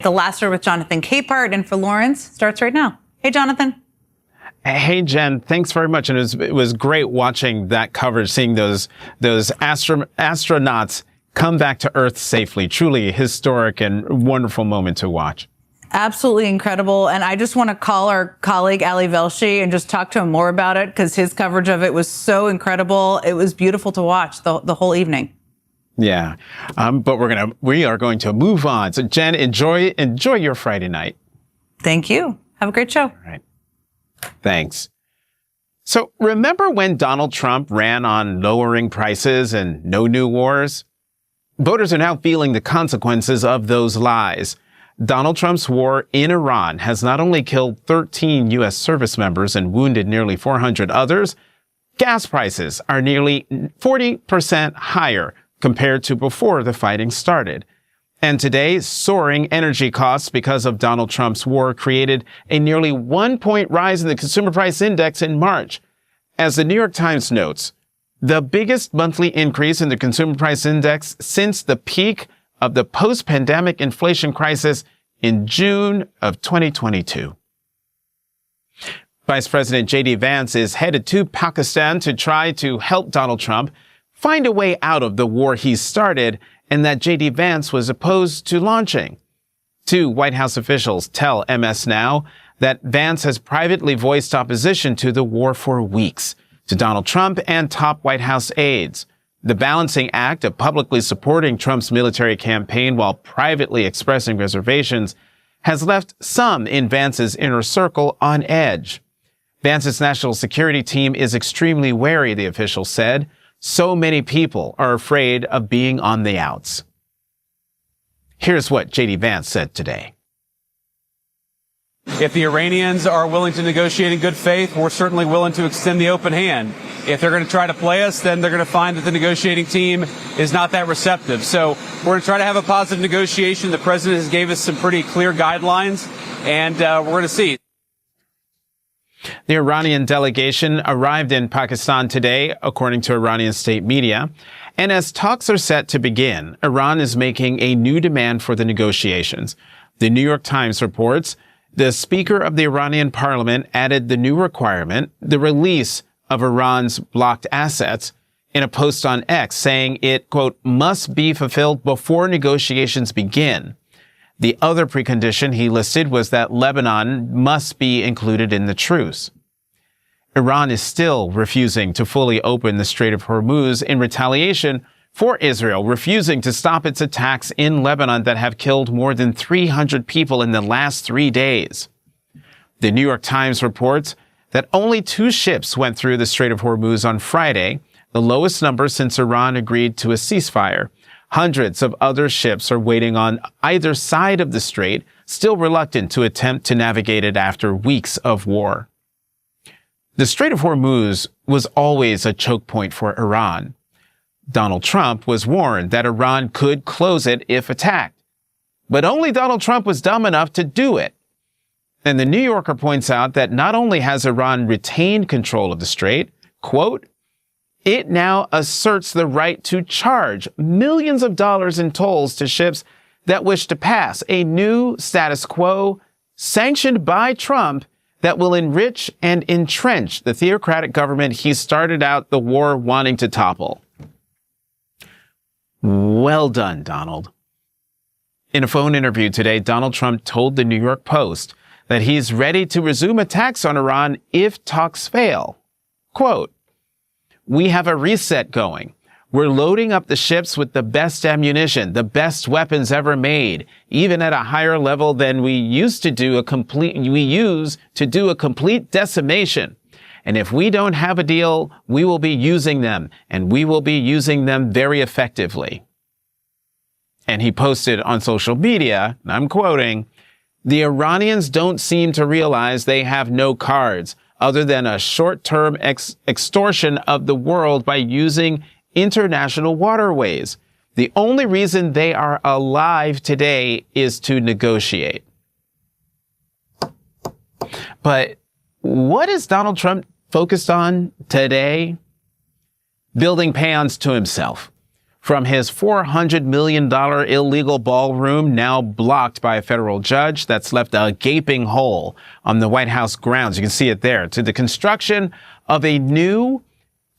The Last Word with Jonathan Capehart and for Lawrence starts right now. Hey, Jonathan. Hey, Jen, thanks very much. And it was great watching that coverage, seeing those astronauts come back to Earth safely. Truly a historic and wonderful moment to watch. Absolutely incredible. And I just want to call our colleague Ali Velshi and just talk to him more about it because his coverage of it was so incredible. It was beautiful to watch the whole evening. Yeah, but we are going to move on. So, Jen, enjoy your Friday night. Thank you. Have a great show. All right. Thanks. So, remember when Donald Trump ran on lowering prices and no new wars? Voters are now feeling the consequences of those lies. Donald Trump's war in Iran has not only killed 13 U.S. service members and wounded nearly 400 others, gas prices are nearly 40% higher compared to before the fighting started. And today, soaring energy costs because of Donald Trump's war created a nearly 1-point rise in the consumer price index in March. As the New York Times notes, the biggest monthly increase in the consumer price index since the peak of the post-pandemic inflation crisis in June of 2022. Vice President J.D. Vance is headed to Pakistan to try to help Donald Trump find a way out of the war he started and that J.D. Vance was opposed to launching. Two White House officials tell MS Now that Vance has privately voiced opposition to the war for weeks to Donald Trump and top White House aides. The balancing act of publicly supporting Trump's military campaign while privately expressing reservations has left some in Vance's inner circle on edge. Vance's national security team is extremely wary, the official said. So many people are afraid of being on the outs. Here's what J.D. Vance said today. If the Iranians are willing to negotiate in good faith, we're certainly willing to extend the open hand. If they're going to try to play us, then they're going to find that the negotiating team is not that receptive. So we're going to try to have a positive negotiation. The president has gave us some pretty clear guidelines, and we're going to see. The Iranian delegation arrived in Pakistan today, according to Iranian state media. And as talks are set to begin, Iran is making a new demand for the negotiations. The New York Times reports the Speaker of the Iranian parliament added the new requirement, the release of Iran's blocked assets, in a post on X, saying it, quote, must be fulfilled before negotiations begin. The other precondition he listed was that Lebanon must be included in the truce. Iran is still refusing to fully open the Strait of Hormuz in retaliation for Israel refusing to stop its attacks in Lebanon that have killed more than 300 people in the last 3 days. The New York Times reports that only 2 ships went through the Strait of Hormuz on Friday, the lowest number since Iran agreed to a ceasefire. Hundreds of other ships are waiting on either side of the strait, still reluctant to attempt to navigate it after weeks of war. The Strait of Hormuz was always a choke point for Iran. Donald Trump was warned that Iran could close it if attacked. But only Donald Trump was dumb enough to do it. And the New Yorker points out that not only has Iran retained control of the strait, quote, it now asserts the right to charge millions of dollars in tolls to ships that wish to pass, a new status quo sanctioned by Trump that will enrich and entrench the theocratic government he started out the war wanting to topple. Well done, Donald. In a phone interview today, Donald Trump told the New York Post that he's ready to resume attacks on Iran if talks fail. Quote, we have a reset going. We're loading up the ships with the best ammunition, the best weapons ever made, even at a higher level than we use to do a complete decimation. And if we don't have a deal, we will be using them, and we will be using them very effectively. And he posted on social media, and I'm quoting, the Iranians don't seem to realize they have no cards other than a short-term extortion of the world by using international waterways. The only reason they are alive today is to negotiate. But what is Donald Trump focused on today? Building paeans to himself. from his $400 million illegal ballroom, now blocked by a federal judge. That's left a gaping hole on the White House grounds. You can see it there. To the construction of a new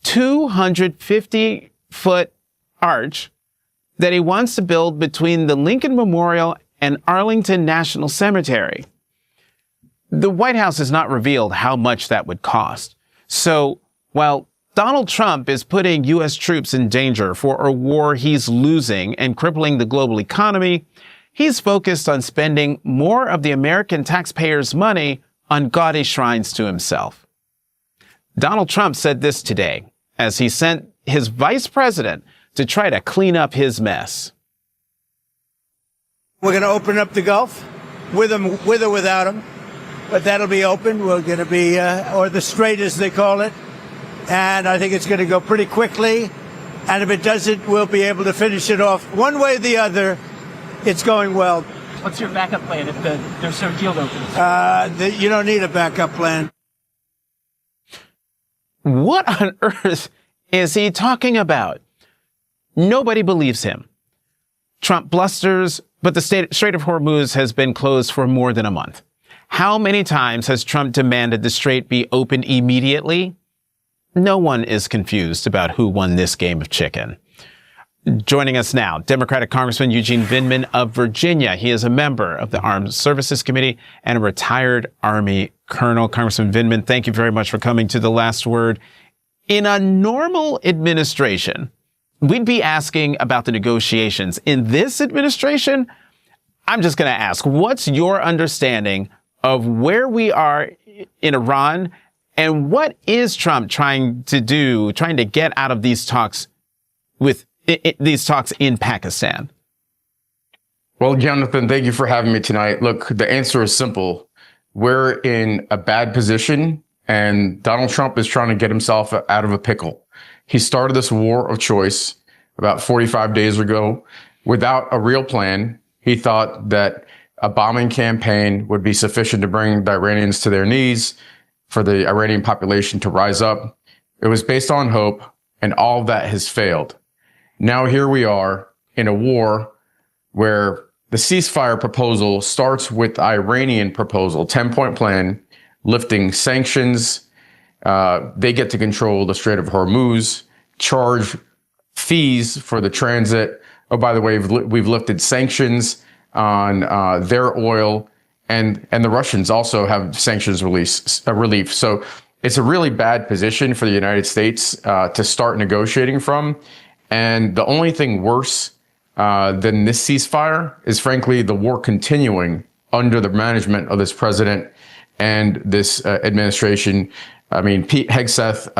250-foot arch that he wants to build between the Lincoln Memorial and Arlington National Cemetery. The White House has not revealed how much that would cost. So while Donald Trump is putting U.S. troops in danger for a war he's losing and crippling the global economy, he's focused on spending more of the American taxpayers' money on gaudy shrines to himself. Donald Trump said this today as he sent his vice president to try to clean up his mess. We're going to open up the Gulf with or without him, but that'll be open. We're going to be, or the Strait as they call it. And I think it's going to go pretty quickly. And if it doesn't, we'll be able to finish it off. One way or the other, it's going well. What's your backup plan if there's no deal opens? You don't need a backup plan. What on earth is he talking about? Nobody believes him. Trump blusters, but the Strait of Hormuz has been closed for more than a month. How many times has Trump demanded the strait be opened immediately? No one is confused about who won this game of chicken. Joining us now, Democratic Congressman Eugene Vindman of Virginia. He is a member of the Armed Services Committee and a retired Army colonel. Congressman Vindman, thank you very much for coming to The Last Word. In a normal administration, we'd be asking about the negotiations. In this administration, I'm just going to ask, what's your understanding of where we are in Iran, and what is Trump trying to get out of these talks in Pakistan? Well, Jonathan, thank you for having me tonight. Look, the answer is simple. We're in a bad position, and Donald Trump is trying to get himself out of a pickle. He started this war of choice about 45 days ago without a real plan. He thought that a bombing campaign would be sufficient to bring the Iranians to their knees, for the Iranian population to rise up. It was based on hope, and all of that has failed. Now here we are in a war where the ceasefire proposal starts with the Iranian proposal, 10-point plan, lifting sanctions. They get to control the Strait of Hormuz, charge fees for the transit. Oh, by the way, we've lifted sanctions on their oil. And the Russians also have sanctions relief. So it's a really bad position for the United States to start negotiating from. And the only thing worse than this ceasefire is, frankly, the war continuing under the management of this president and this administration. I mean, Pete Hegseth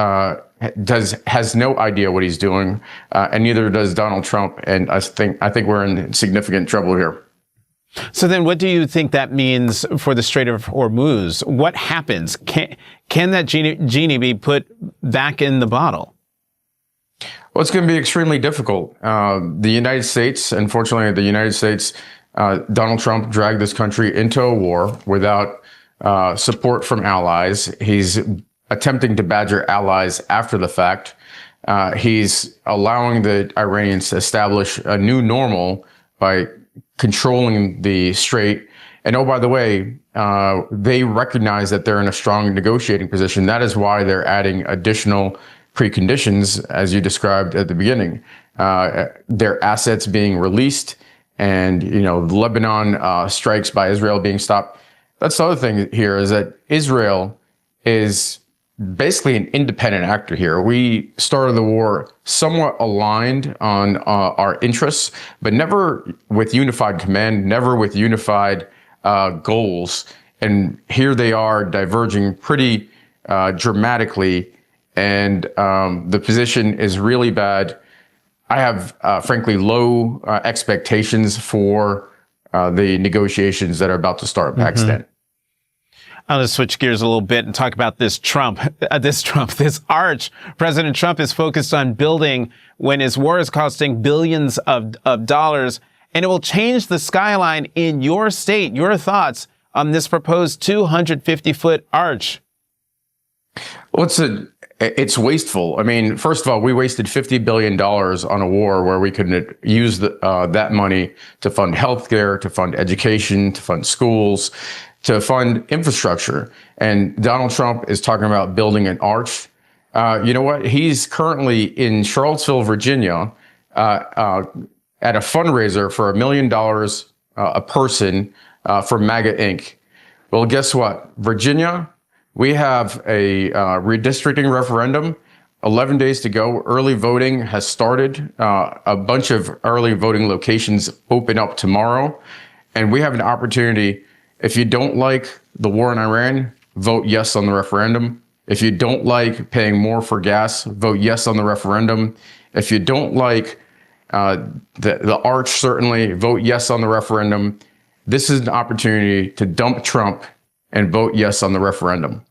has no idea what he's doing, and neither does Donald Trump. And I think we're in significant trouble here. So then what do you think that means for the Strait of Hormuz? What happens? Can that genie be put back in the bottle? Well, it's going to be extremely difficult. The United States, unfortunately, Donald Trump dragged this country into a war without support from allies. He's attempting to badger allies after the fact. He's allowing the Iranians to establish a new normal by controlling the strait. And oh, by the way, they recognize that they're in a strong negotiating position. That is why they're adding additional preconditions, as you described at the beginning. Their assets being released and, Lebanon strikes by Israel being stopped. That's the other thing here, is that Israel is basically an independent actor here. We started the war somewhat aligned on our interests, but never with unified command, never with unified goals. And here they are diverging pretty dramatically, and the position is really bad. I have, frankly, low expectations for the negotiations that are about to start in Pakistan. I'll just switch gears a little bit and talk about this arch President Trump is focused on building when his war is costing billions of dollars, and it will change the skyline in your state. Your thoughts on this proposed 250-foot arch? Well, it's wasteful. I mean, first of all, we wasted $50 billion on a war where we could use that money to fund healthcare, to fund education, to fund schools, to fund infrastructure. And Donald Trump is talking about building an arch. You know what? He's currently in Charlottesville, Virginia, at a fundraiser for $1 million a person for MAGA Inc. Well, guess what? Virginia, we have a redistricting referendum, 11 days to go. Early voting has started. A bunch of early voting locations open up tomorrow. And we have an opportunity. If you don't like the war in Iran, vote yes on the referendum. If you don't like paying more for gas, vote yes on the referendum. If you don't like the arch, certainly vote yes on the referendum. This is an opportunity to dump Trump and vote yes on the referendum.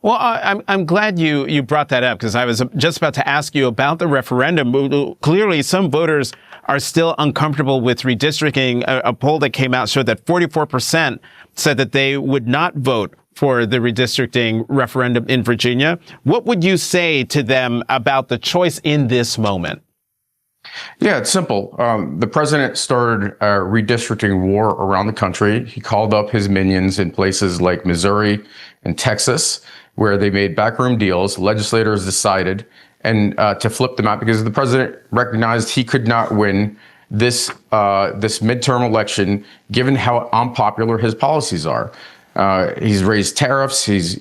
Well, I'm glad you brought that up, because I was just about to ask you about the referendum. Clearly, some voters are still uncomfortable with redistricting. A poll that came out showed that 44% said that they would not vote for the redistricting referendum in Virginia. What would you say to them about the choice in this moment? Yeah, it's simple. The president started a redistricting war around the country. He called up his minions in places like Missouri and Texas, where they made backroom deals. Legislators decided to flip them out because the president recognized he could not win this midterm election, given how unpopular his policies are. He's raised tariffs. He's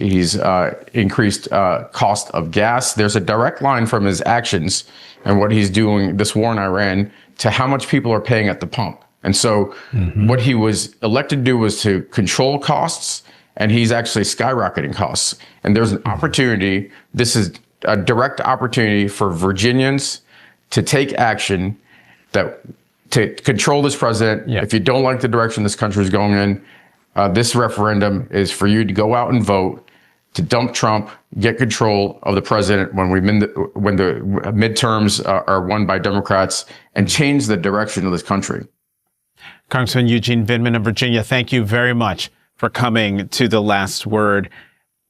increased cost of gas. There's a direct line from his actions and what he's doing, this war in Iran, to how much people are paying at the pump. And so what he was elected to do was to control costs, and he's actually skyrocketing costs. And there's an opportunity. This is a direct opportunity for Virginians to take action to control this president. Yeah. If you don't like the direction this country is going in, this referendum is for you to go out and vote to dump Trump, get control of the president when the midterms are won by Democrats, and change the direction of this country. Congressman Eugene Vindman of Virginia, thank you very much for coming to The Last Word.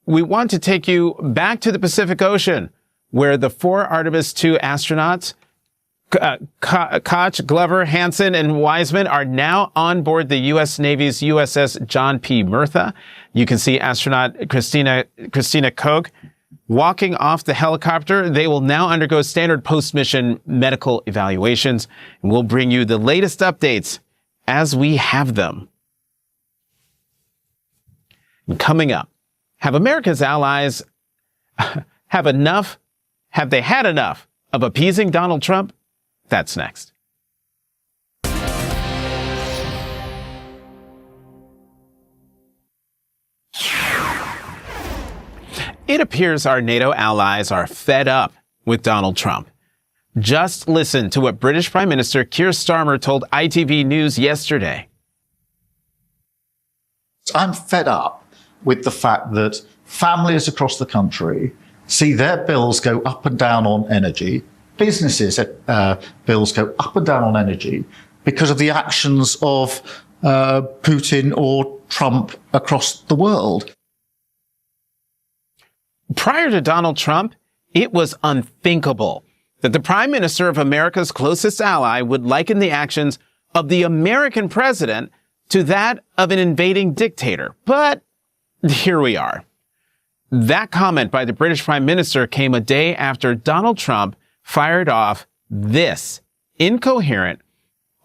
We want to take you back to the Pacific Ocean, where the 4 Artemis II astronauts, Koch, Glover, Hansen, and Wiseman, are now on board the U.S. Navy's USS John P. Murtha. You can see astronaut Christina Koch walking off the helicopter. They will now undergo standard post-mission medical evaluations, and we'll bring you the latest updates as we have them. And coming up, have America's allies have they had enough of appeasing Donald Trump? That's next. It appears our NATO allies are fed up with Donald Trump. Just listen to what British Prime Minister Keir Starmer told ITV News yesterday. I'm fed up with the fact that families across the country see their bills go up and down on energy. Businesses' bills go up and down on energy because of the actions of Putin or Trump across the world. Prior to Donald Trump, it was unthinkable that the Prime Minister of America's closest ally would liken the actions of the American president to that of an invading dictator. But here we are. That comment by the British Prime Minister came a day after Donald Trump fired off this incoherent,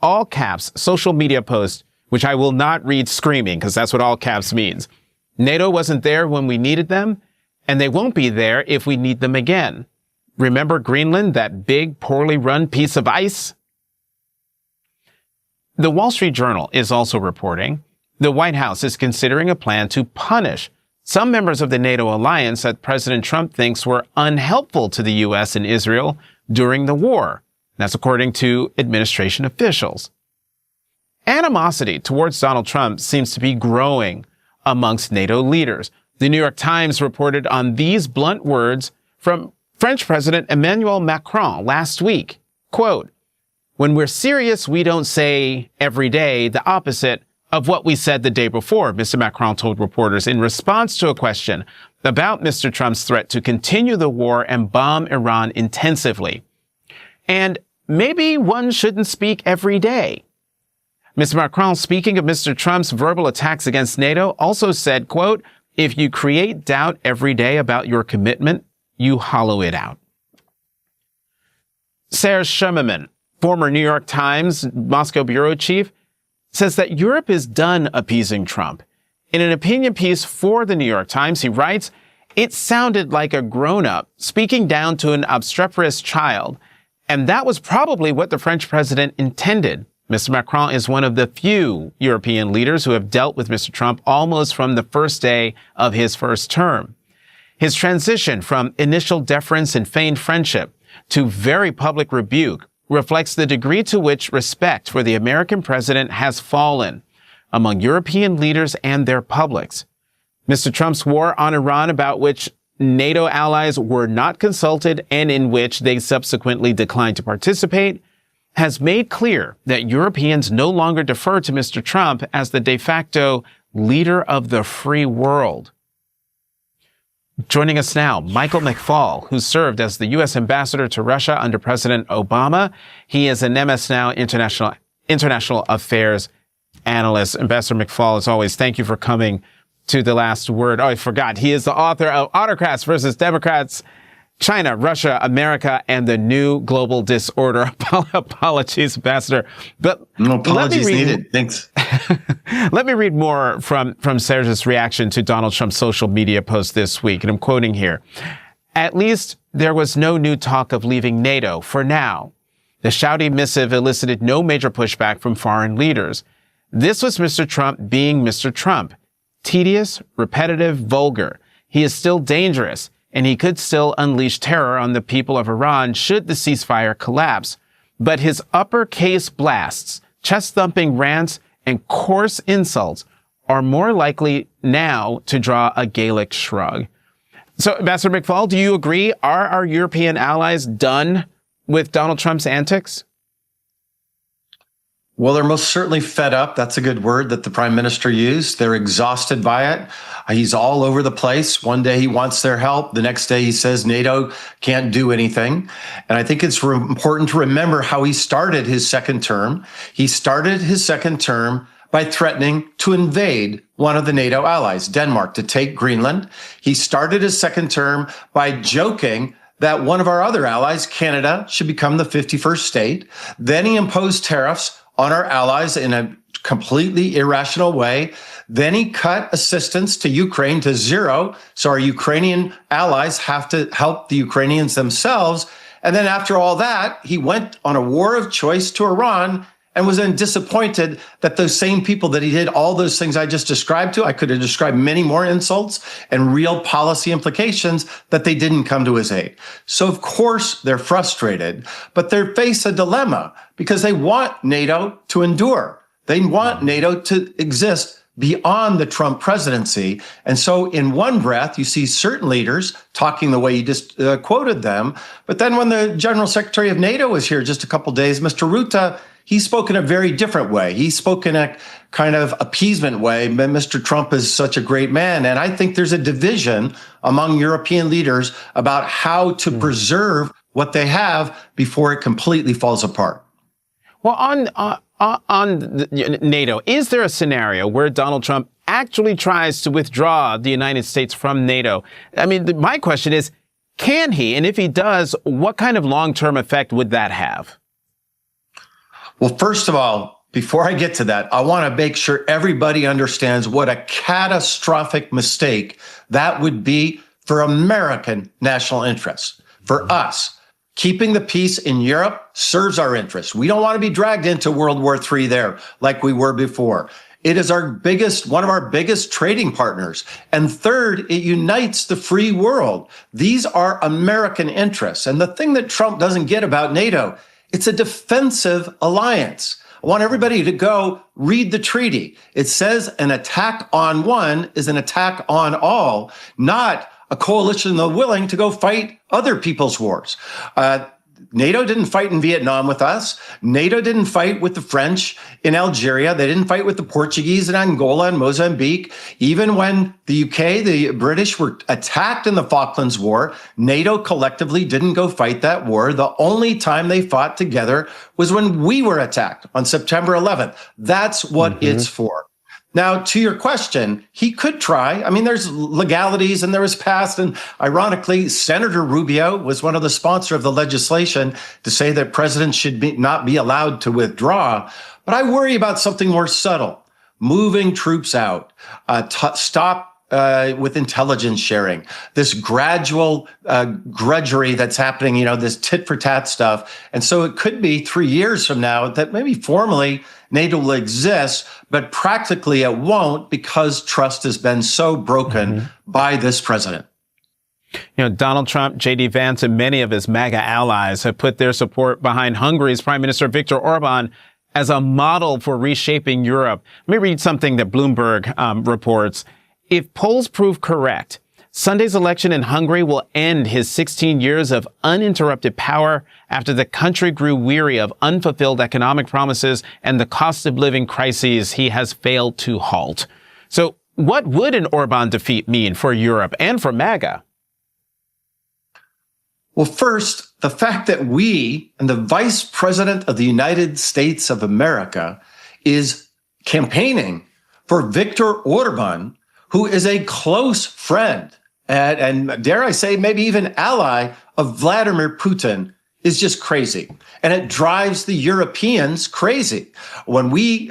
all caps social media post, which I will not read screaming because that's what all caps means. NATO wasn't there when we needed them, and they won't be there if we need them again. Remember Greenland, that big, poorly run piece of ice? The Wall Street Journal is also reporting the White House is considering a plan to punish some members of the NATO alliance that President Trump thinks were unhelpful to the U.S. and Israel during the war. That's according to administration officials. Animosity towards Donald Trump seems to be growing amongst NATO leaders. The New York Times reported on these blunt words from French President Emmanuel Macron last week. Quote, "When we're serious, we don't say every day the opposite of what we said the day before," Mr. Macron told reporters in response to a question about Mr. Trump's threat to continue the war and bomb Iran intensively. And maybe one shouldn't speak every day. Mr. Macron, speaking of Mr. Trump's verbal attacks against NATO, also said, quote, "If you create doubt every day about your commitment, you hollow it out." Serge Shermerman, former New York Times Moscow bureau chief, says that Europe is done appeasing Trump. In an opinion piece for the New York Times, he writes, "It sounded like a grown-up speaking down to an obstreperous child, and that was probably what the French president intended." Mr. Macron is one of the few European leaders who have dealt with Mr. Trump almost from the first day of his first term. His transition from initial deference and feigned friendship to very public rebuke reflects the degree to which respect for the American president has fallen among European leaders and their publics. Mr. Trump's war on Iran, about which NATO allies were not consulted and in which they subsequently declined to participate, has made clear that Europeans no longer defer to Mr. Trump as the de facto leader of the free world. Joining us now, Michael McFaul, who served as the U.S. ambassador to Russia under President Obama. He is an MS Now international affairs analyst. Ambassador McFaul, as always, thank you for coming to The Last Word. Oh, I forgot. He is the author of Autocrats versus Democrats, China, Russia, America, and the New Global Disorder. Apologies, Ambassador. But no apologies needed. Thanks. Let me read more from Serge's reaction to Donald Trump's social media post this week. And I'm quoting here. "At least there was no new talk of leaving NATO for now. The shouty missive elicited no major pushback from foreign leaders. This was Mr. Trump being Mr. Trump. Tedious, repetitive, vulgar. He is still dangerous, and he could still unleash terror on the people of Iran should the ceasefire collapse. But his uppercase blasts, chest-thumping rants, and coarse insults are more likely now to draw a Gaelic shrug." So, Ambassador McFaul, do you agree? Are our European allies done with Donald Trump's antics? Well, they're most certainly fed up. That's a good word that the prime minister used. They're exhausted by it. He's all over the place. One day he wants their help. The next day he says NATO can't do anything. And I think it's important to remember how he started his second term. He started his second term by threatening to invade one of the NATO allies, Denmark, to take Greenland. He started his second term by joking that one of our other allies, Canada, should become the 51st state. Then he imposed tariffs on our allies in a completely irrational way. Then he cut assistance to Ukraine to zero. So our Ukrainian allies have to help the Ukrainians themselves. And then after all that, he went on a war of choice to Iran and was then disappointed that those same people that he did all those things I just described to, I could have described many more insults and real policy implications, that they didn't come to his aid. So of course they're frustrated, but they face a dilemma because they want NATO to endure. They want NATO to exist beyond the Trump presidency. And so in one breath, you see certain leaders talking the way you just quoted them. But then when the General Secretary of NATO was here just a couple days, Mr. Rutte, he spoke in a very different way. He spoke in a kind of appeasement way. Mr. Trump is such a great man. And I think there's a division among European leaders about how to preserve what they have before it completely falls apart. Well, on NATO, is there a scenario where Donald Trump actually tries to withdraw the United States from NATO? I mean, my question is, can he? And if he does, what kind of long-term effect would that have? Well, first of all, before I get to that, I want to make sure everybody understands what a catastrophic mistake that would be for American national interests, for us. Keeping the peace in Europe serves our interests. We don't want to be dragged into World War III there like we were before. It is one of our biggest trading partners. And third, it unites the free world. These are American interests. And the thing that Trump doesn't get about NATO, it's a defensive alliance. I want everybody to go read the treaty. It says an attack on one is an attack on all, not a coalition of the willing to go fight other people's wars. NATO didn't fight in Vietnam with us. NATO didn't fight with the French in Algeria. They didn't fight with the Portuguese in Angola and Mozambique. Even when the UK, the British were attacked in the Falklands War, NATO collectively didn't go fight that war. The only time they fought together was when we were attacked on September 11th. That's what it's for. Now, to your question, he could try. I mean, there's legalities and there was passed. And ironically, Senator Rubio was one of the sponsors of the legislation to say that presidents should not be allowed to withdraw. But I worry about something more subtle, moving troops out, stop with intelligence sharing, this gradual grudgery that's happening, this tit for tat stuff. And so it could be 3 years from now that maybe formally NATO will exist, but practically it won't because trust has been so broken by this president. Donald Trump, J.D. Vance, and many of his MAGA allies have put their support behind Hungary's Prime Minister Viktor Orban as a model for reshaping Europe. Let me read something that Bloomberg reports. If polls prove correct, Sunday's election in Hungary will end his 16 years of uninterrupted power after the country grew weary of unfulfilled economic promises and the cost of living crises he has failed to halt. So what would an Orban defeat mean for Europe and for MAGA? Well, first, the fact that we and the Vice President of the United States of America is campaigning for Viktor Orban, who is a close friend and dare I say, maybe even ally of Vladimir Putin, is just crazy. And it drives the Europeans crazy. When we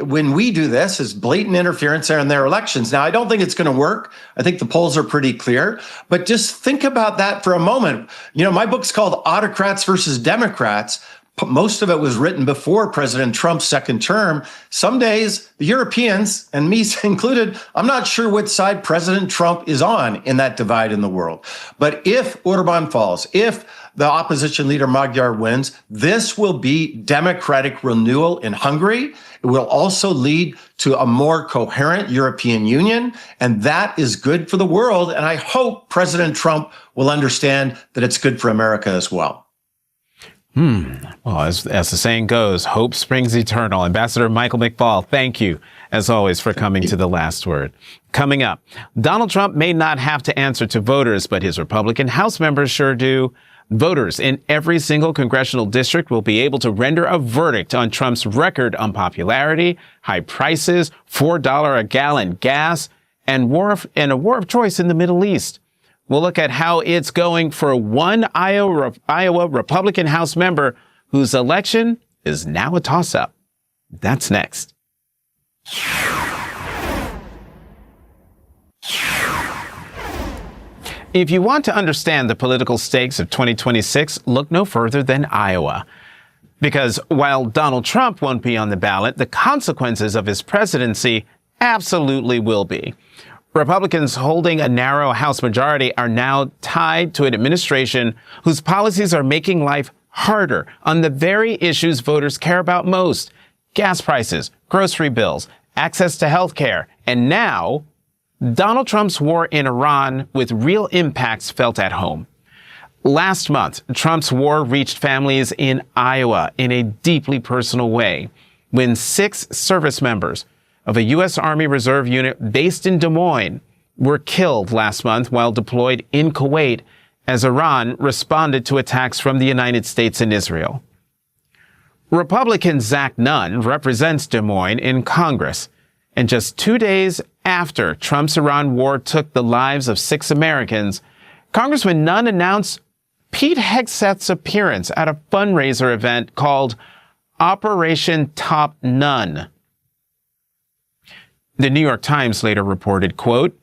do this, is blatant interference in their elections. Now, I don't think it's going to work. I think the polls are pretty clear. But just think about that for a moment. My book's called Autocrats versus Democrats. Most of it was written before President Trump's second term. Some days, the Europeans, and me included, I'm not sure which side President Trump is on in that divide in the world. But if Orban falls, if the opposition leader Magyar wins, this will be democratic renewal in Hungary. It will also lead to a more coherent European Union, and that is good for the world. And I hope President Trump will understand that it's good for America as well. Well, as the saying goes, hope springs eternal. Ambassador Michael McFaul, thank you, as always, for coming to The Last Word. Coming up, Donald Trump may not have to answer to voters, but his Republican House members sure do. Voters in every single congressional district will be able to render a verdict on Trump's record unpopularity, high prices, $4 a gallon gas, and a war of choice in the Middle East. We'll look at how it's going for one Iowa Republican House member whose election is now a toss-up. That's next. If you want to understand the political stakes of 2026, look no further than Iowa. Because while Donald Trump won't be on the ballot, the consequences of his presidency absolutely will be. Republicans holding a narrow House majority are now tied to an administration whose policies are making life harder on the very issues voters care about most: gas prices, grocery bills, access to health care, and now Donald Trump's war in Iran with real impacts felt at home. Last month, Trump's war reached families in Iowa in a deeply personal way when 6 service members of a U.S. Army Reserve unit based in Des Moines were killed last month while deployed in Kuwait as Iran responded to attacks from the United States and Israel. Republican Zach Nunn represents Des Moines in Congress, and just 2 days after Trump's Iran war took the lives of 6 Americans, Congressman Nunn announced Pete Hegseth's appearance at a fundraiser event called Operation Top None. The New York Times later reported, quote,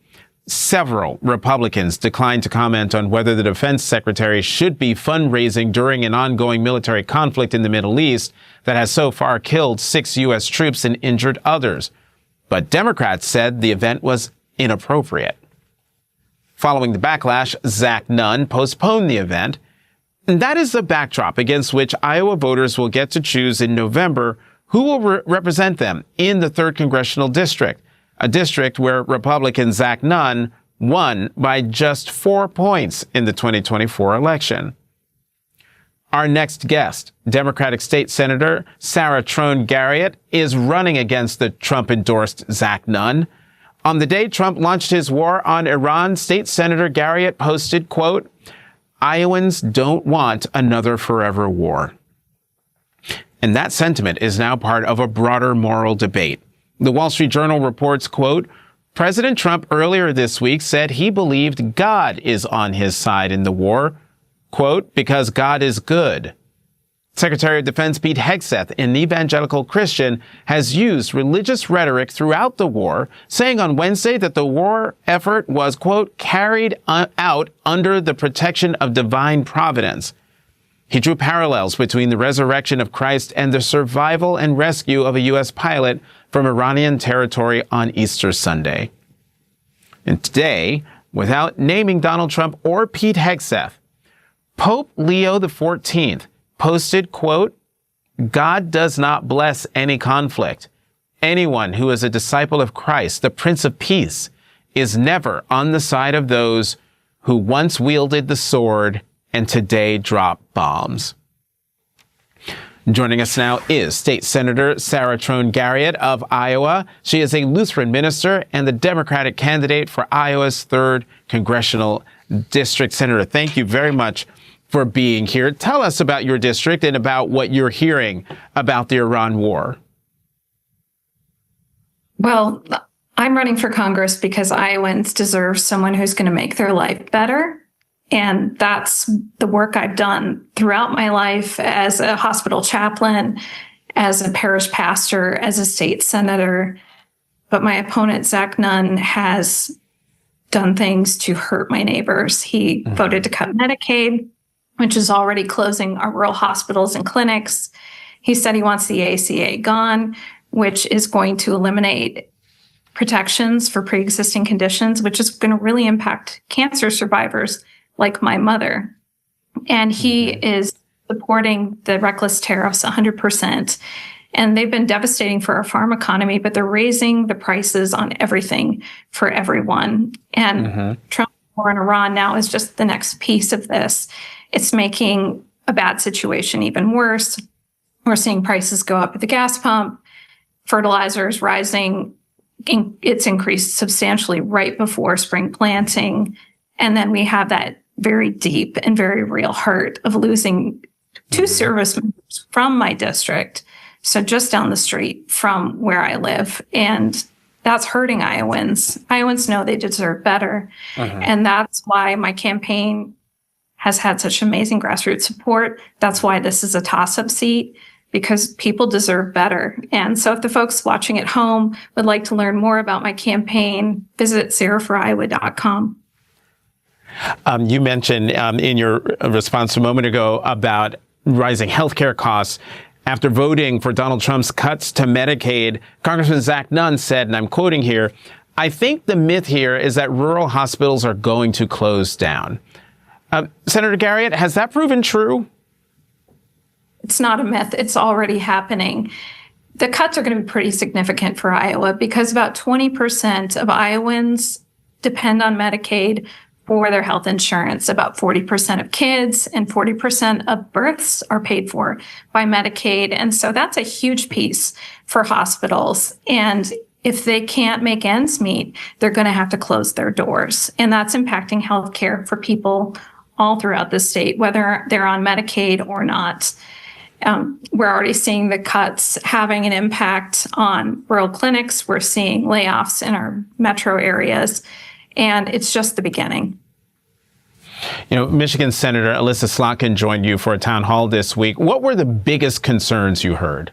several Republicans declined to comment on whether the defense secretary should be fundraising during an ongoing military conflict in the Middle East that has so far killed 6 U.S. troops and injured others. But Democrats said the event was inappropriate. Following the backlash, Zach Nunn postponed the event. And that is the backdrop against which Iowa voters will get to choose in November who will represent them in the 3rd Congressional District, a district where Republican Zach Nunn won by just 4 points in the 2024 election. Our next guest, Democratic State Senator Sarah Trone Garriott, is running against the Trump-endorsed Zach Nunn. On the day Trump launched his war on Iran, State Senator Garriott posted, quote, "Iowans don't want another forever war." And that sentiment is now part of a broader moral debate. The Wall Street Journal reports, quote, President Trump earlier this week said he believed God is on his side in the war, quote, because God is good. Secretary of Defense Pete Hegseth, an evangelical Christian, has used religious rhetoric throughout the war, saying on Wednesday that the war effort was, quote, carried out under the protection of divine providence. He drew parallels between the resurrection of Christ and the survival and rescue of a U.S. pilot from Iranian territory on Easter Sunday. And today, without naming Donald Trump or Pete Hegseth, Pope Leo XIV posted, quote, God does not bless any conflict. Anyone who is a disciple of Christ, the Prince of Peace, is never on the side of those who once wielded the sword and today drop bombs. Joining us now is State Senator Sarah Trone Garriott of Iowa. She is a Lutheran minister and the Democratic candidate for Iowa's 3rd Congressional District. Senator, thank you very much for being here. Tell us about your district and about what you're hearing about the Iran war. Well, I'm running for Congress because Iowans deserve someone who's going to make their life better. And that's the work I've done throughout my life as a hospital chaplain, as a parish pastor, as a state senator. But my opponent, Zach Nunn, has done things to hurt my neighbors. He voted to cut Medicaid, which is already closing our rural hospitals and clinics. He said he wants the ACA gone, which is going to eliminate protections for pre-existing conditions, which is going to really impact cancer survivors like my mother. And he is supporting the reckless tariffs 100%. And they've been devastating for our farm economy, but they're raising the prices on everything for everyone. And Trump's war in Iran now is just the next piece of this. It's making a bad situation even worse. We're seeing prices go up at the gas pump, fertilizers rising. It's increased substantially right before spring planting. And then we have that very deep and very real hurt of losing 2 service members from my district. So just down the street from where I live. And that's hurting Iowans. Iowans know they deserve better. And that's why my campaign has had such amazing grassroots support. That's why this is a toss-up seat, because people deserve better. And so if the folks watching at home would like to learn more about my campaign, visit sarahforiowa.com. You mentioned in your response a moment ago about rising healthcare costs. After voting for Donald Trump's cuts to Medicaid, Congressman Zach Nunn said, and I'm quoting here, I think the myth here is that rural hospitals are going to close down. Senator Garriott, has that proven true? It's not a myth. It's already happening. The cuts are going to be pretty significant for Iowa because about 20% of Iowans depend on Medicaid for their health insurance. About 40% of kids and 40% of births are paid for by Medicaid. And so that's a huge piece for hospitals. And if they can't make ends meet, they're going to have to close their doors. And that's impacting healthcare for people all throughout the state, whether they're on Medicaid or not. We're already seeing the cuts having an impact on rural clinics. We're seeing layoffs in our metro areas. And it's just the beginning. You know, Michigan Senator Elissa Slotkin joined you for a town hall this week. What were the biggest concerns you heard?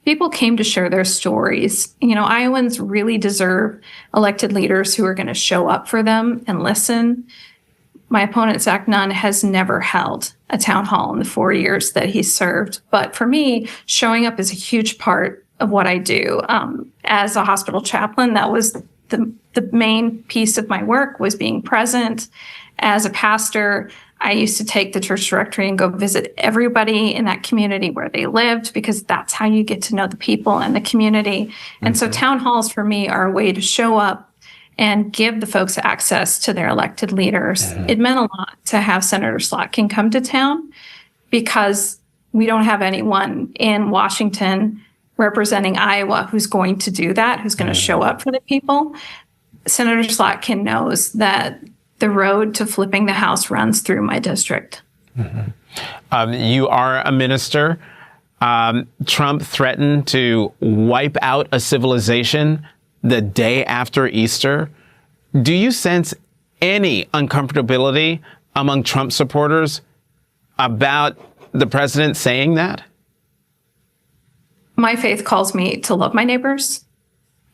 People came to share their stories. You know, Iowans really deserve elected leaders who are going to show up for them and listen. My opponent, Zach Nunn, has never held a town hall in the 4 years that he served. But for me, showing up is a huge part of what I do. As a hospital chaplain, that was the main piece of my work, was being present. As a pastor, I used to take the church directory and go visit everybody in that community where they lived, because that's how you get to know the people and the community. And so town halls for me are a way to show up and give the folks access to their elected leaders. It meant a lot to have Senator Slotkin come to town because we don't have anyone in Washington representing Iowa who's going to do that, who's going to show up for the people. Senator Slotkin knows that the road to flipping the House runs through my district. You are a minister. Trump threatened to wipe out a civilization the day after Easter. Do you sense any uncomfortability among Trump supporters about the president saying that? My faith calls me to love my neighbors,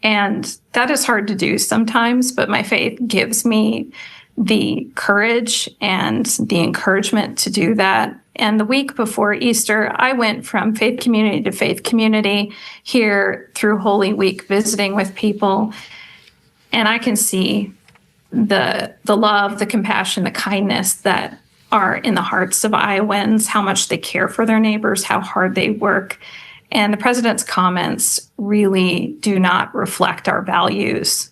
and that is hard to do sometimes, but my faith gives me the courage and the encouragement to do that. And the week before Easter, I went from faith community to faith community here through Holy Week, visiting with people. And I can see the love, the compassion, the kindness that are in the hearts of Iowans, how much they care for their neighbors, how hard they work. And the president's comments really do not reflect our values.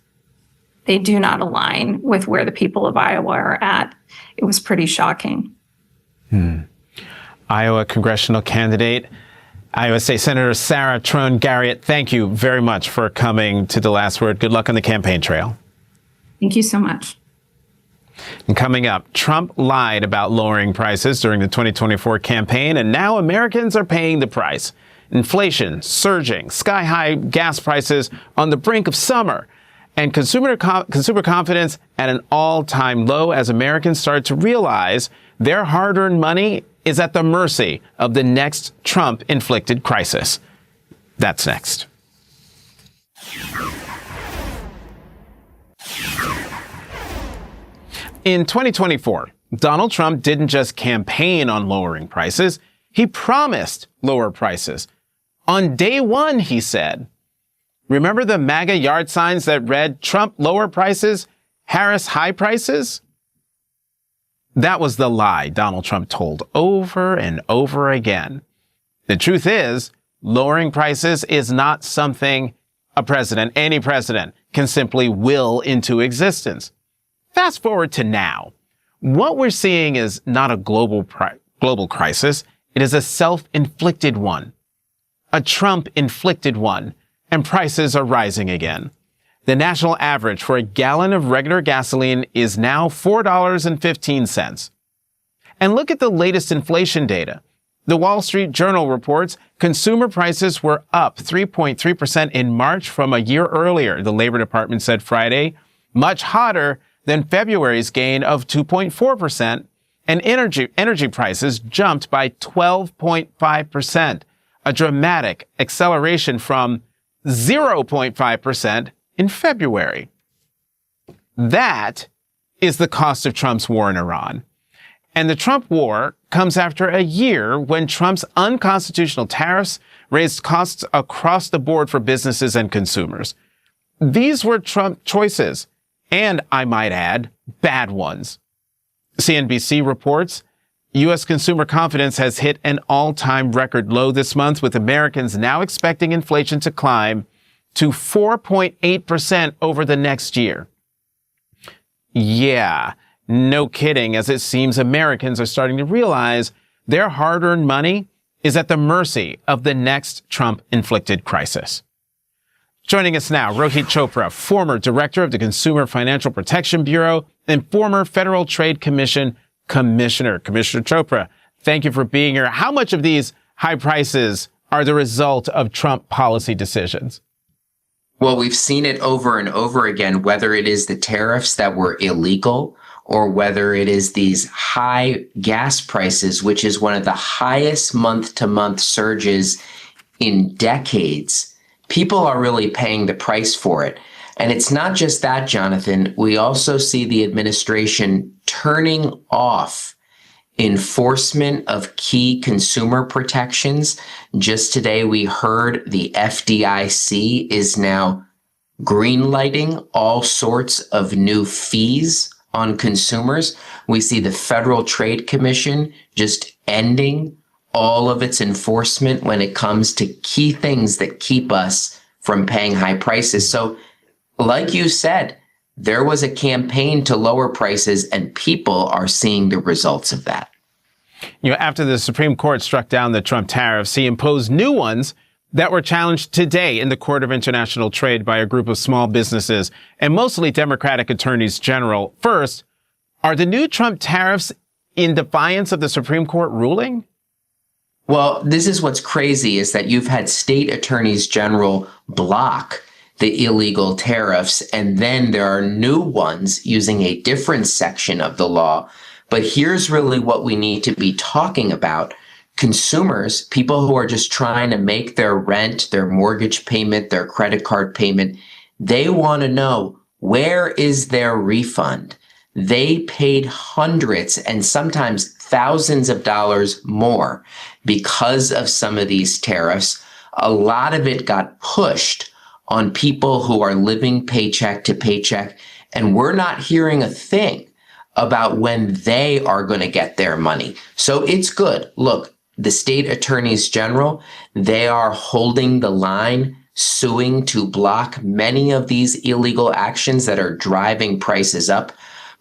They do not align with where the people of Iowa are at. It was pretty shocking. Iowa congressional candidate, Iowa State Senator Sarah Trone Garriott, thank you very much for coming to The Last Word. Good luck on the campaign trail. Thank you so much. And coming up, Trump lied about lowering prices during the 2024 campaign, and now Americans are paying the price. Inflation surging, sky-high gas prices on the brink of summer, and consumer confidence at an all-time low as Americans start to realize their hard-earned money is at the mercy of the next Trump-inflicted crisis. That's next. In 2024, Donald Trump didn't just campaign on lowering prices, he promised lower prices. On day one, he said, remember the MAGA yard signs that read Trump lower prices, Harris high prices? That was the lie Donald Trump told over and over again. The truth is, lowering prices is not something a president, any president, can simply will into existence. Fast forward to now. What we're seeing is not a global crisis. It is a self-inflicted one, a Trump-inflicted one, and prices are rising again. The national average for a gallon of regular gasoline is now $4.15. And look at the latest inflation data. The Wall Street Journal reports consumer prices were up 3.3% in March from a year earlier, the Labor Department said Friday, much hotter than February's gain of 2.4%, and energy prices jumped by 12.5%, a dramatic acceleration from 0.5% in February. That is the cost of Trump's war in Iran. And the Trump war comes after a year when Trump's unconstitutional tariffs raised costs across the board for businesses and consumers. These were Trump choices, and I might add, bad ones. CNBC reports U.S. consumer confidence has hit an all-time record low this month, with Americans now expecting inflation to climb to 4.8% over the next year. Yeah, no kidding, as it seems Americans are starting to realize their hard-earned money is at the mercy of the next Trump-inflicted crisis. Joining us now, Rohit Chopra, former director of the Consumer Financial Protection Bureau and former Federal Trade Commission commissioner. Commissioner Chopra, thank you for being here. How much of these high prices are the result of Trump policy decisions? Well, we've seen it over and over again, whether it is the tariffs that were illegal or whether it is these high gas prices, which is one of the highest month-to-month surges in decades. People are really paying the price for it. And it's not just that, Jonathan. We also see the administration turning off enforcement of key consumer protections. Just today, we heard the FDIC is now greenlighting all sorts of new fees on consumers. We see the Federal Trade Commission just ending all of its enforcement when it comes to key things that keep us from paying high prices. So, like you said, there was a campaign to lower prices, and people are seeing the results of that. After the Supreme Court struck down the Trump tariffs, he imposed new ones that were challenged today in the Court of International Trade by a group of small businesses and mostly Democratic attorneys general. First, are the new Trump tariffs in defiance of the Supreme Court ruling? Well, this is what's crazy is that you've had state attorneys general block the illegal tariffs, and then there are new ones using a different section of the law. But here's really what we need to be talking about. Consumers, people who are just trying to make their rent, their mortgage payment, their credit card payment, they want to know, where is their refund? They paid hundreds and sometimes thousands of dollars more because of some of these tariffs. A lot of it got pushed on people who are living paycheck to paycheck, and we're not hearing a thing about when they are going to get their money. So it's good. Look, the state attorneys general, they are holding the line, suing to block many of these illegal actions that are driving prices up.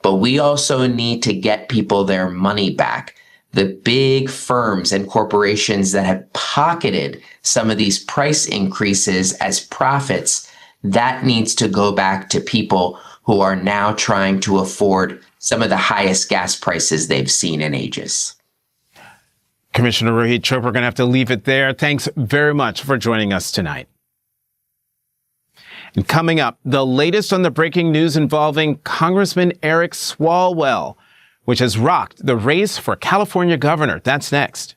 But we also need to get people their money back. The big firms and corporations that have pocketed some of these price increases as profits, that needs to go back to people who are now trying to afford some of the highest gas prices they've seen in ages. Commissioner Rohit Chopra, we're going to have to leave it there. Thanks very much for joining us tonight. And coming up, the latest on the breaking news involving Congressman Eric Swalwell, which has rocked the race for California governor. That's next.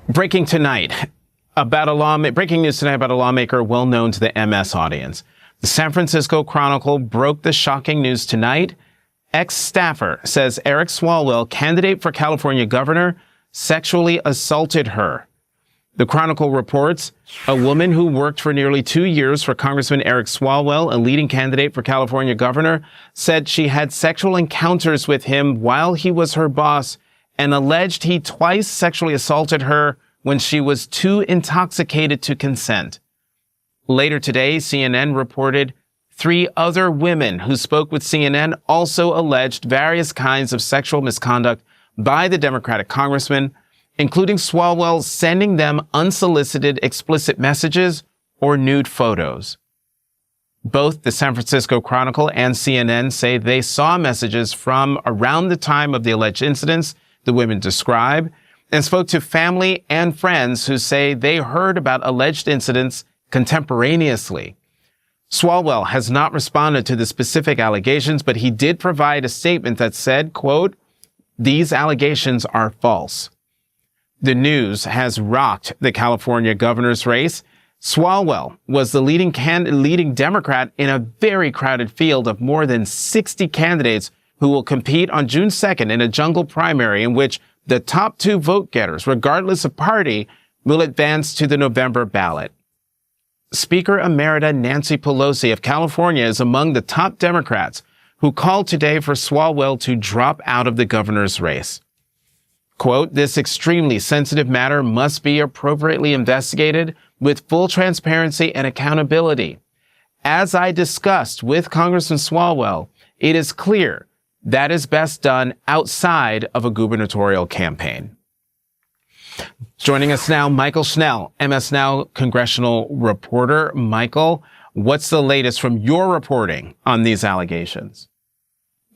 Breaking news tonight about a lawmaker well known to the MS audience. The San Francisco Chronicle broke the shocking news tonight. Ex-staffer says Eric Swalwell, candidate for California governor, sexually assaulted her. The Chronicle reports a woman who worked for nearly 2 years for Congressman Eric Swalwell, a leading candidate for California governor, said she had sexual encounters with him while he was her boss and alleged he twice sexually assaulted her when she was too intoxicated to consent. Later today, CNN reported 3 other women who spoke with CNN also alleged various kinds of sexual misconduct by the Democratic congressman, including Swalwell sending them unsolicited explicit messages or nude photos. Both the San Francisco Chronicle and CNN say they saw messages from around the time of the alleged incidents the women describe, and spoke to family and friends who say they heard about alleged incidents contemporaneously. Swalwell has not responded to the specific allegations, but he did provide a statement that said, quote, "These allegations are false." The news has rocked the California governor's race. Swalwell was the leading Democrat in a very crowded field of more than 60 candidates who will compete on June 2nd in a jungle primary in which the top 2 vote getters, regardless of party, will advance to the November ballot. Speaker Emerita Nancy Pelosi of California is among the top Democrats who called today for Swalwell to drop out of the governor's race. Quote, "This extremely sensitive matter must be appropriately investigated with full transparency and accountability. As I discussed with Congressman Swalwell, it is clear that is best done outside of a gubernatorial campaign." Joining us now, Michael Schnell, MS Now congressional reporter. Michael, what's the latest from your reporting on these allegations?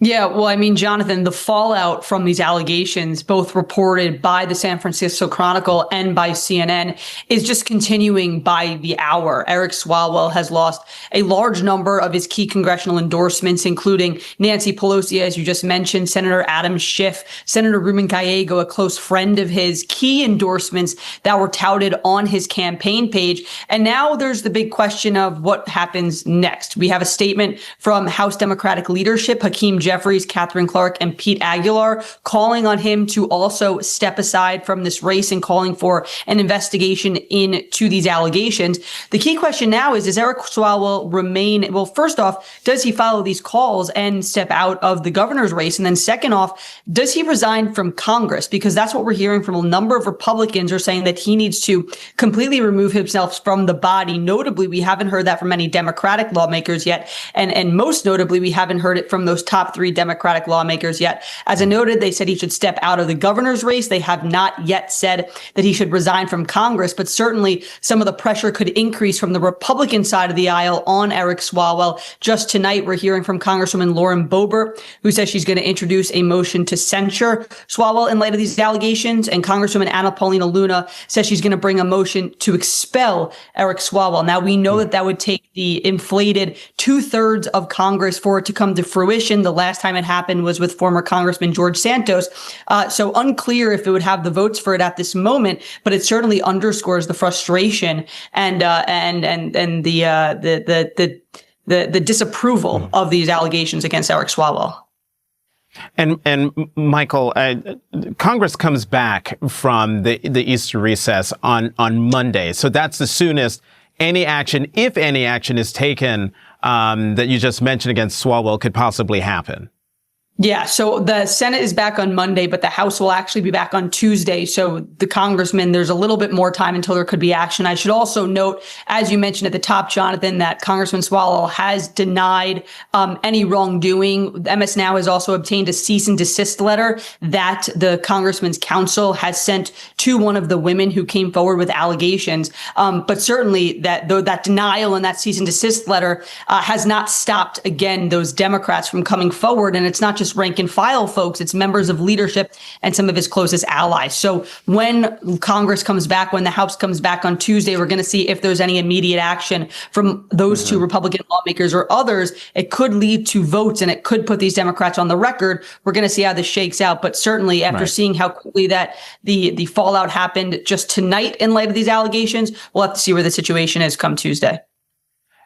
Yeah, well, I mean, Jonathan, the fallout from these allegations, both reported by the San Francisco Chronicle and by CNN, is just continuing by the hour. Eric Swalwell has lost a large number of his key congressional endorsements, including Nancy Pelosi, as you just mentioned, Senator Adam Schiff, Senator Ruben Gallego, a close friend of his, key endorsements that were touted on his campaign page. And now there's the big question of what happens next. We have a statement from House Democratic leadership, Hakeem Jeffries, Catherine Clark, and Pete Aguilar, calling on him to also step aside from this race and calling for an investigation into these allegations. The key question now is, does Eric Swalwell remain? Well, first off, does he follow these calls and step out of the governor's race? And then second off, does he resign from Congress? Because that's what we're hearing from a number of Republicans are saying that he needs to completely remove himself from the body. Notably, we haven't heard that from any Democratic lawmakers yet. And most notably, we haven't heard it from those top 3 Democratic lawmakers yet. As I noted, they said he should step out of the governor's race. They have not yet said that he should resign from Congress, but certainly some of the pressure could increase from the Republican side of the aisle on Eric Swalwell. Just tonight, we're hearing from Congresswoman Lauren Boebert, who says she's going to introduce a motion to censure Swalwell in light of these allegations. And Congresswoman Anna Paulina Luna says she's going to bring a motion to expel Eric Swalwell. Now, we know that would take the inflated 2/3 of Congress for it to come to fruition. The last time it happened was with former Congressman George Santos. So unclear if it would have the votes for it at this moment, but it certainly underscores the frustration and the disapproval of these allegations against Eric Swalwell. And Michael, Congress comes back from the Easter recess on Monday. So that's the soonest any action, if any action is taken, that you just mentioned against Swalwell could possibly happen. Yeah, so the Senate is back on Monday, but the House will actually be back on Tuesday. So the congressman, there's a little bit more time until there could be action. I should also note, as you mentioned at the top, Jonathan, that Congressman Swalwell has denied any wrongdoing. MS Now has also obtained a cease and desist letter that the congressman's counsel has sent to one of the women who came forward with allegations. But certainly that denial and that cease and desist letter has not stopped, again, those Democrats from coming forward. And it's not just rank and file folks, it's members of leadership and some of his closest allies. So when Congress comes back, when the House comes back on Tuesday, we're going to see if there's any immediate action from those 2 Republican lawmakers or others. It could lead to votes and it could put these Democrats on the record. We're going to see how this shakes out. But certainly after seeing how quickly that the fallout happened just tonight in light of these allegations, we'll have to see where the situation is come Tuesday.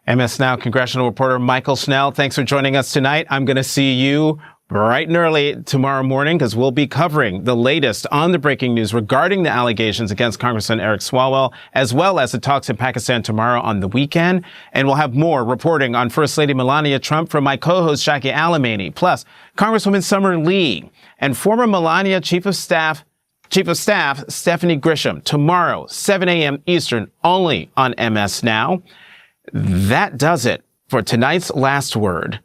MS Now congressional reporter Michael Snell, thanks for joining us tonight. I'm going to see you bright and early tomorrow morning because we'll be covering the latest on the breaking news regarding the allegations against Congressman Eric Swalwell, as well as the talks in Pakistan tomorrow on the weekend. And we'll have more reporting on First Lady Melania Trump from my co-host Jackie Alamany, plus Congresswoman Summer Lee and former Melania Chief of Staff Stephanie Grisham tomorrow, 7 a.m. Eastern, only on MS Now. That does it for tonight's Last Word.